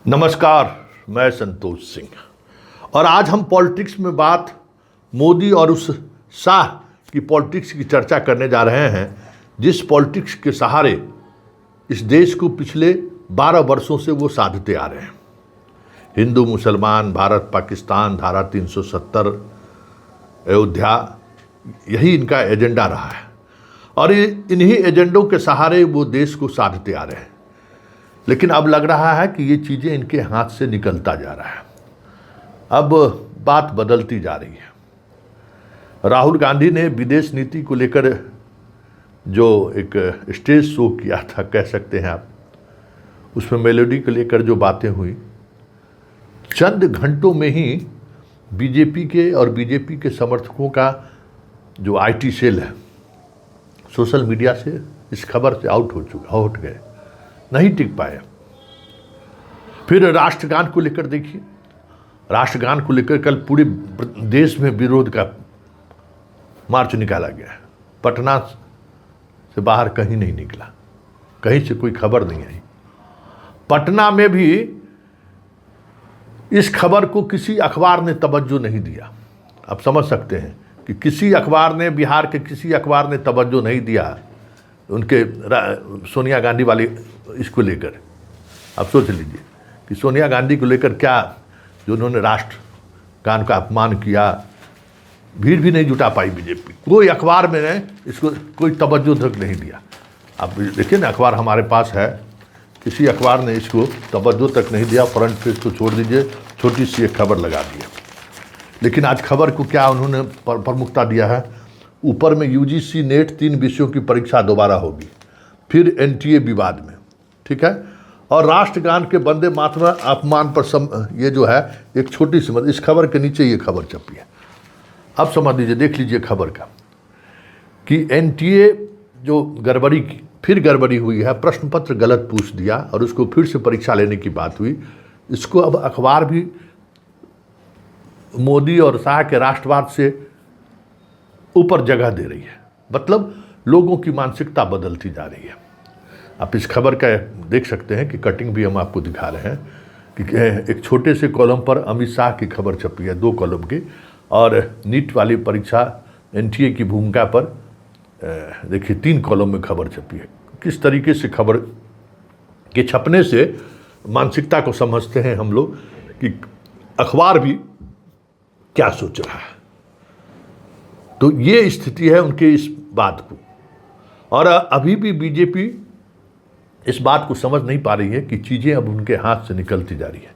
नमस्कार, मैं संतोष सिंह और आज हम पॉलिटिक्स में बात मोदी और उस शाह की पॉलिटिक्स की चर्चा करने जा रहे हैं जिस पॉलिटिक्स के सहारे इस देश को पिछले 12 वर्षों से वो साधते आ रहे हैं। हिंदू मुसलमान, भारत पाकिस्तान, धारा 370, अयोध्या, यही इनका एजेंडा रहा है और इन्हीं एजेंडों के सहारे वो देश को साधते आ रहे हैं। लेकिन अब लग रहा है कि ये चीज़ें इनके हाथ से निकलता जा रहा है। अब बात बदलती जा रही है। राहुल गांधी ने विदेश नीति को लेकर जो एक स्टेज शो किया था, कह सकते हैं आप, उसमें मेलोडी को लेकर जो बातें हुई, चंद घंटों में ही बीजेपी के और बीजेपी के समर्थकों का जो आईटी सेल है सोशल मीडिया से इस खबर से आउट गए, नहीं टिक पाए। फिर राष्ट्रगान को लेकर देखिए, राष्ट्रगान को लेकर कल पूरे देश में विरोध का मार्च निकाला गया है। पटना से बाहर कहीं नहीं निकला, कहीं से कोई खबर नहीं आई। पटना में भी इस खबर को किसी अखबार ने तवज्जो नहीं दिया। आप समझ सकते हैं कि किसी अखबार ने, बिहार के किसी अखबार ने तवज्जो नहीं दिया उनके सोनिया गांधी वाले इसको लेकर। आप सोच लीजिए कि सोनिया गांधी को लेकर क्या, जो उन्होंने राष्ट्रगान का अपमान किया, भीड़ भी नहीं जुटा पाई बीजेपी। कोई अखबार में ने इसको कोई तवज्जो तक नहीं दिया। आप देखिए ना, अखबार हमारे पास है, किसी अखबार ने इसको तवज्जो तक नहीं दिया। फ्रंट पेज को छोड़ दीजिए, छोटी सी एक खबर लगा दी है। लेकिन आज खबर को क्या उन्होंने प्रमुखता दिया है, ऊपर में यूजीसी नेट 3 विषयों की परीक्षा दोबारा होगी, फिर एनटीए विवाद में, ठीक है, और राष्ट्रगान के वंदे मातरम अपमान पर ये जो है एक छोटी सी इस खबर के नीचे ये खबर छपी है। अब समझ लीजिए, देख लीजिए खबर का कि एनटीए जो गड़बड़ी की, फिर गड़बड़ी हुई है, प्रश्न पत्र गलत पूछ दिया और उसको फिर से परीक्षा लेने की बात हुई। इसको अब अखबार भी मोदी और शाह के राष्ट्रवाद से ऊपर जगह दे रही है। मतलब लोगों की मानसिकता बदलती जा रही है। आप इस खबर का देख सकते हैं कि कटिंग भी हम आपको दिखा रहे हैं कि एक छोटे से कॉलम पर अमित शाह की खबर छपी है, 2 कॉलम की, और नीट वाली परीक्षा एनटीए की भूमिका पर देखिए 3 कॉलम में खबर छपी है। किस तरीके से खबर के छपने से मानसिकता को समझते हैं हम लोग कि अखबार भी क्या सोच रहा है। तो ये स्थिति है उनके इस बात को, और अभी भी बीजेपी इस बात को समझ नहीं पा रही है कि चीज़ें अब उनके हाथ से निकलती जा रही है।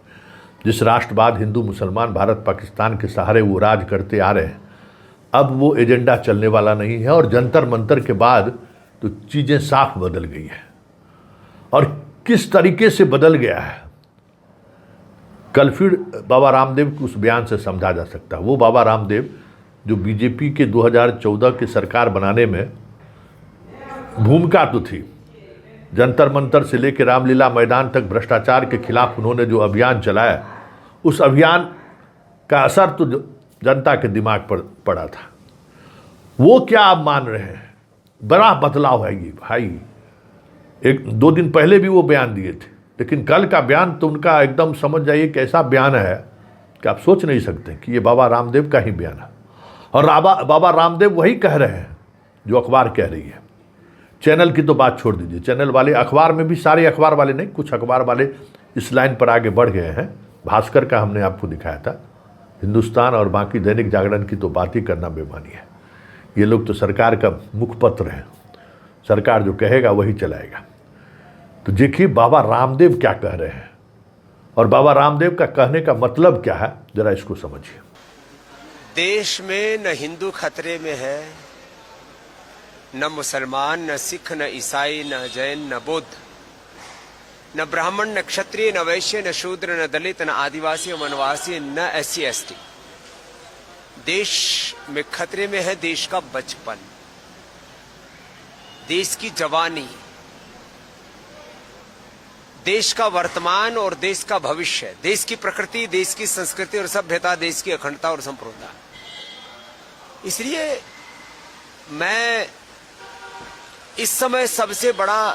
जिस राष्ट्रवाद, हिंदू मुसलमान, भारत पाकिस्तान के सहारे वो राज करते आ रहे हैं, अब वो एजेंडा चलने वाला नहीं है। और जंतर मंतर के बाद तो चीज़ें साफ बदल गई है। और किस तरीके से बदल गया है, कल फिर बाबा रामदेव को उस बयान से समझा जा सकता है। वो बाबा रामदेव जो बीजेपी के 2014 की सरकार बनाने में भूमिका तो थी, जंतर मंतर से लेकर रामलीला मैदान तक भ्रष्टाचार के खिलाफ उन्होंने जो अभियान चलाया, उस अभियान का असर तो जनता के दिमाग पर पड़ा था। वो क्या आप मान रहे हैं, बड़ा बदलाव है ये भाई। 1-2 दिन पहले भी वो बयान दिए थे, लेकिन कल का बयान तो उनका एकदम समझ जाइए कैसा बयान है कि आप सोच नहीं सकते कि ये बाबा रामदेव का ही बयान है। और बाबा रामदेव वही कह रहे हैं जो अखबार कह रही है। चैनल की तो बात छोड़ दीजिए, चैनल वाले, अखबार में भी सारे अखबार वाले नहीं, कुछ अखबार वाले इस लाइन पर आगे बढ़ गए हैं। भास्कर का हमने आपको दिखाया था, हिंदुस्तान और बाकी दैनिक जागरण की तो बात ही करना बेमानी है। ये लोग तो सरकार का मुखपत्र है, सरकार जो कहेगा वही चलाएगा। तो देखिए बाबा रामदेव क्या कह रहे हैं और बाबा रामदेव का कहने का मतलब क्या है, जरा इसको समझिए। देश में न हिंदू खतरे में है, न मुसलमान, न सिख, न ईसाई, न जैन, न बौद्ध, न ब्राह्मण, न क्षत्रिय, न वैश्य, न शूद्र, न दलित, न आदिवासी, वनवासी, न SC ST। देश में खतरे में है देश का बचपन, देश की जवानी, देश का वर्तमान और देश का भविष्य, देश की प्रकृति, देश की संस्कृति और सभ्यता, देश की अखंडता और संप्रभुता। इसलिए मैं इस समय सबसे बड़ा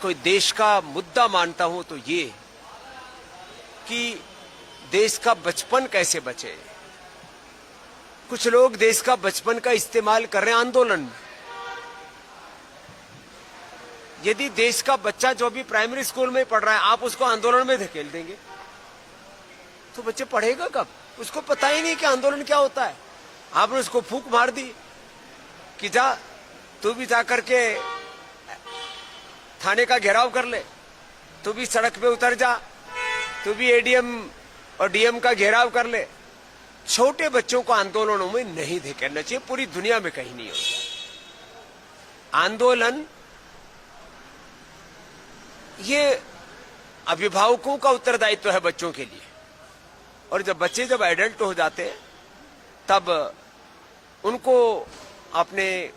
कोई देश का मुद्दा मानता हूं तो ये कि देश का बचपन कैसे बचे। कुछ लोग देश का बचपन का इस्तेमाल कर रहे हैं आंदोलन में। यदि देश का बच्चा जो भी प्राइमरी स्कूल में पढ़ रहा है आप उसको आंदोलन में धकेल देंगे तो बच्चे पढ़ेगा कब? उसको पता ही नहीं कि आंदोलन क्या होता है। आपने उसको फूंक मार दी कि जा तू भी जा करके थाने का घेराव कर ले, तू भी सड़क पे उतर जा, तू भी एडीएम और डीएम का घेराव कर ले। छोटे बच्चों को आंदोलनों में नहीं धकेलना चाहिए, पूरी दुनिया में कहीं नहीं होता। आंदोलन ये अभिभावकों का उत्तरदायित्व है बच्चों के लिए, और जब बच्चे जब एडल्ट हो जाते हैं तब उनको अपने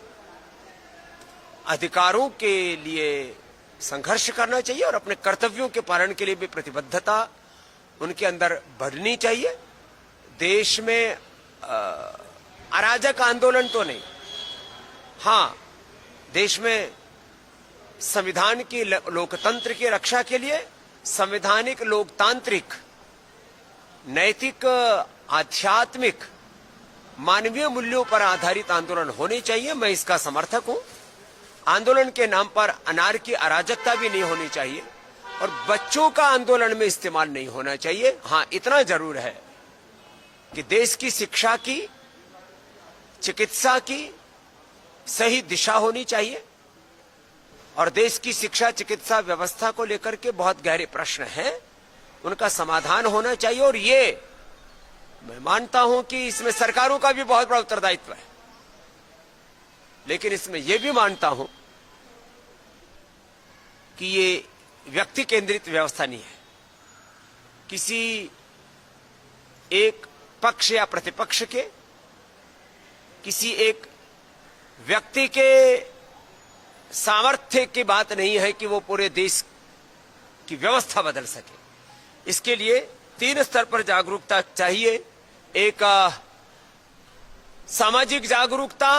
अधिकारों के लिए संघर्ष करना चाहिए और अपने कर्तव्यों के पालन के लिए भी प्रतिबद्धता उनके अंदर बढ़नी चाहिए। देश में अराजक आंदोलन तो नहीं, हाँ देश में संविधान की लोकतंत्र की रक्षा के लिए संवैधानिक लोकतांत्रिक नैतिक आध्यात्मिक मानवीय मूल्यों पर आधारित आंदोलन होने चाहिए। मैं इसका समर्थक हूं। आंदोलन के नाम पर अनारकी अराजकता भी नहीं होनी चाहिए और बच्चों का आंदोलन में इस्तेमाल नहीं होना चाहिए। हां इतना जरूर है कि देश की शिक्षा की चिकित्सा की सही दिशा होनी चाहिए और देश की शिक्षा चिकित्सा व्यवस्था को लेकर के बहुत गहरे प्रश्न हैं, उनका समाधान होना चाहिए। और ये मैं मानता हूं कि इसमें सरकारों का भी बहुत बड़ा उत्तरदायित्व है, लेकिन इसमें यह भी मानता हूं कि ये व्यक्ति केंद्रित व्यवस्था नहीं है। किसी एक पक्ष या प्रतिपक्ष के, किसी एक व्यक्ति के सामर्थ्य की बात नहीं है कि वो पूरे देश की व्यवस्था बदल सके। इसके लिए 3 स्तर पर जागरूकता चाहिए। एक सामाजिक जागरूकता,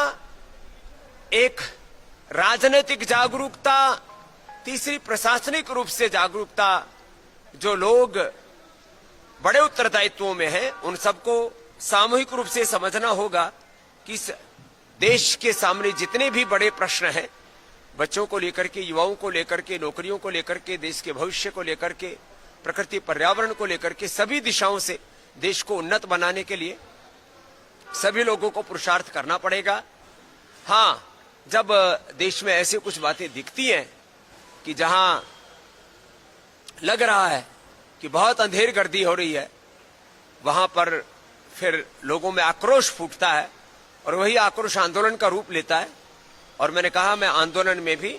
एक राजनीतिक जागरूकता, तीसरी प्रशासनिक रूप से जागरूकता। जो लोग बड़े उत्तरदायित्वों में हैं उन सबको सामूहिक रूप से समझना होगा कि देश के सामने जितने भी बड़े प्रश्न हैं, बच्चों को लेकर के, युवाओं को लेकर के, नौकरियों को लेकर के, देश के भविष्य को लेकर के, प्रकृति पर्यावरण को लेकर के, सभी दिशाओं से देश को उन्नत बनाने के लिए सभी लोगों को पुरुषार्थ करना पड़ेगा। हां, जब देश में ऐसे कुछ बातें दिखती हैं कि जहां लग रहा है कि बहुत अंधेर गर्दी हो रही है, वहां पर फिर लोगों में आक्रोश फूटता है और वही आक्रोश आंदोलन का रूप लेता है। और मैंने कहा मैं आंदोलन में भी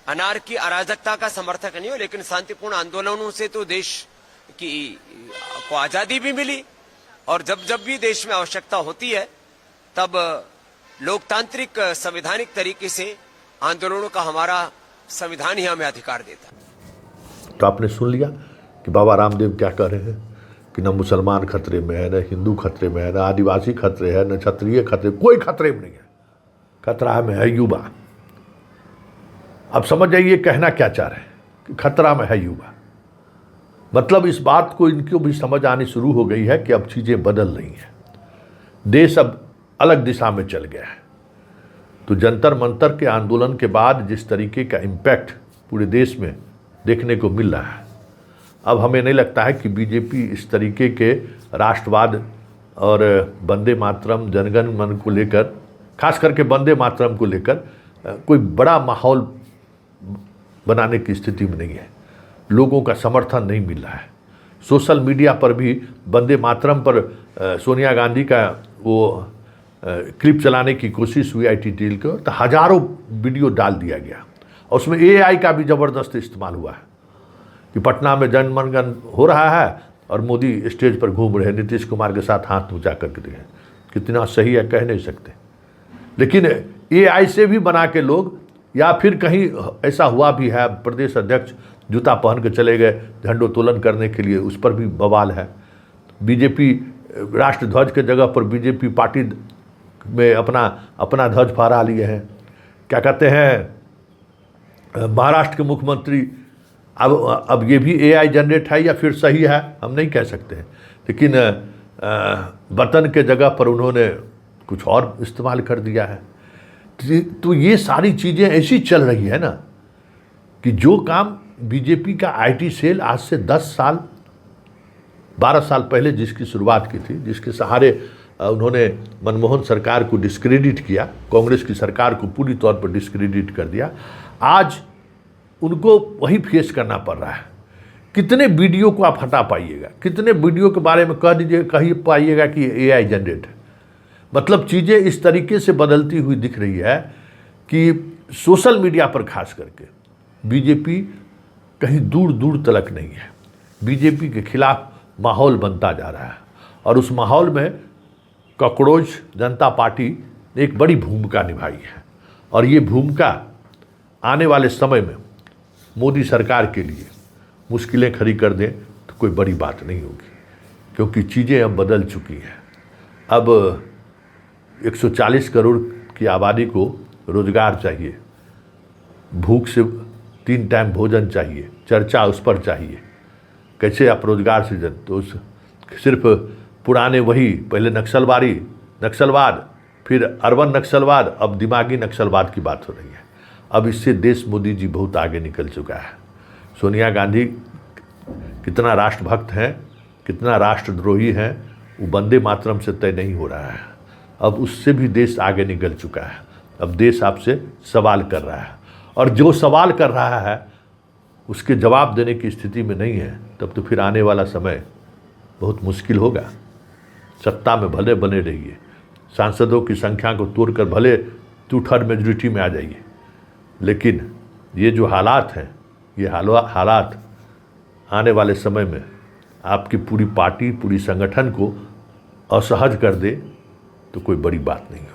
अनारकी अराजकता का समर्थक नहीं हूं, लेकिन शांतिपूर्ण आंदोलनों से तो देश की को आजादी भी मिली और जब जब भी देश में आवश्यकता होती है तब लोकतांत्रिक संवैधानिक तरीके से आंदोलनों का हमारा संविधान ही हमें अधिकार देता है। तो आपने सुन लिया कि बाबा रामदेव क्या कह रहे हैं कि न मुसलमान खतरे में है, न हिंदू खतरे में है, न आदिवासी खतरे है, न क्षत्रिय खतरे, कोई खतरे में नहीं है। खतरा में है युवा। अब समझ जाइए कहना क्या चाह रहे हैं कि खतरा में है युवा। मतलब इस बात को इनको भी समझ आनी शुरू हो गई है कि अब चीज़ें बदल रही हैं, देश अब अलग दिशा में चल गया है। तो जंतर मंतर के आंदोलन के बाद जिस तरीके का इम्पैक्ट पूरे देश में देखने को मिल रहा है, अब हमें नहीं लगता है कि बीजेपी इस तरीके के राष्ट्रवाद और वंदे मातरम, जनगण मन को लेकर, खास करके वंदे मातरम को लेकर कोई बड़ा माहौल बनाने की स्थिति में नहीं है। लोगों का समर्थन नहीं मिल रहा है। सोशल मीडिया पर भी वंदे मातरम पर सोनिया गांधी का वो क्लिप चलाने की कोशिश हुई ITTL को, तो हजारों वीडियो डाल दिया गया और उसमें AI का भी ज़बरदस्त इस्तेमाल हुआ है कि पटना में जन मनगण हो रहा है और मोदी स्टेज पर घूम रहे हैं, नीतीश कुमार के साथ हाथ ऊंचा करके देखें। कितना सही है कह नहीं सकते, लेकिन AI से भी बना के लोग, या फिर कहीं ऐसा हुआ भी है प्रदेश अध्यक्ष जूता पहन के चले गए झंडोत्तोलन करने के लिए, उस पर भी बवाल है। बीजेपी राष्ट्र ध्वज के जगह पर बीजेपी पार्टी में अपना ध्वज फहरा लिए हैं। क्या कहते हैं, महाराष्ट्र के मुख्यमंत्री अब ये भी एआई जनरेट है या फिर सही है हम नहीं कह सकते हैं, लेकिन वतन के जगह पर उन्होंने कुछ और इस्तेमाल कर दिया है। तो ये सारी चीज़ें ऐसी चल रही है ना कि जो काम बीजेपी का आईटी सेल आज से 10 साल 12 साल पहले जिसकी शुरुआत की थी, जिसके सहारे उन्होंने मनमोहन सरकार को डिस्क्रेडिट किया, कांग्रेस की सरकार को पूरी तौर पर डिस्क्रेडिट कर दिया, आज उनको वही फेस करना पड़ रहा है। कितने वीडियो को आप हटा पाइएगा, कितने वीडियो के बारे में कही पाइएगा कि एआई जनरेट है। मतलब चीज़ें इस तरीके से बदलती हुई दिख रही है कि सोशल मीडिया पर खास करके बीजेपी कहीं दूर दूर तलक नहीं है। बीजेपी के खिलाफ माहौल बनता जा रहा है और उस माहौल में कॉकरोच जनता पार्टी ने एक बड़ी भूमिका निभाई है और ये भूमिका आने वाले समय में मोदी सरकार के लिए मुश्किलें खड़ी कर दें तो कोई बड़ी बात नहीं होगी, क्योंकि चीज़ें अब बदल चुकी हैं। अब 140 करोड़ की आबादी को रोजगार चाहिए, भूख से 3 टाइम भोजन चाहिए, चर्चा उस पर चाहिए, कैसे आप रोजगार सृजन। तो सिर्फ पुराने वही पहले नक्सलवाद, फिर अर्बन नक्सलवाद, अब दिमागी नक्सलवाद की बात हो रही है। अब इससे देश मोदी जी बहुत आगे निकल चुका है। सोनिया गांधी कितना राष्ट्रभक्त हैं, कितना राष्ट्रद्रोही हैं, वो वंदे मातरम से तय नहीं हो रहा है। अब उससे भी देश आगे निकल चुका है। अब देश आपसे सवाल कर रहा है और जो सवाल कर रहा है उसके जवाब देने की स्थिति में नहीं है, तब तो फिर आने वाला समय बहुत मुश्किल होगा। सत्ता में भले बने रहिए, सांसदों की संख्या को तोड़कर भले 2/3 मेजॉरिटी में आ जाइए, लेकिन ये जो हालात हैं, ये हालात आने वाले समय में आपकी पूरी पार्टी, पूरी संगठन को असहज कर दे तो कोई बड़ी बात नहीं होगी।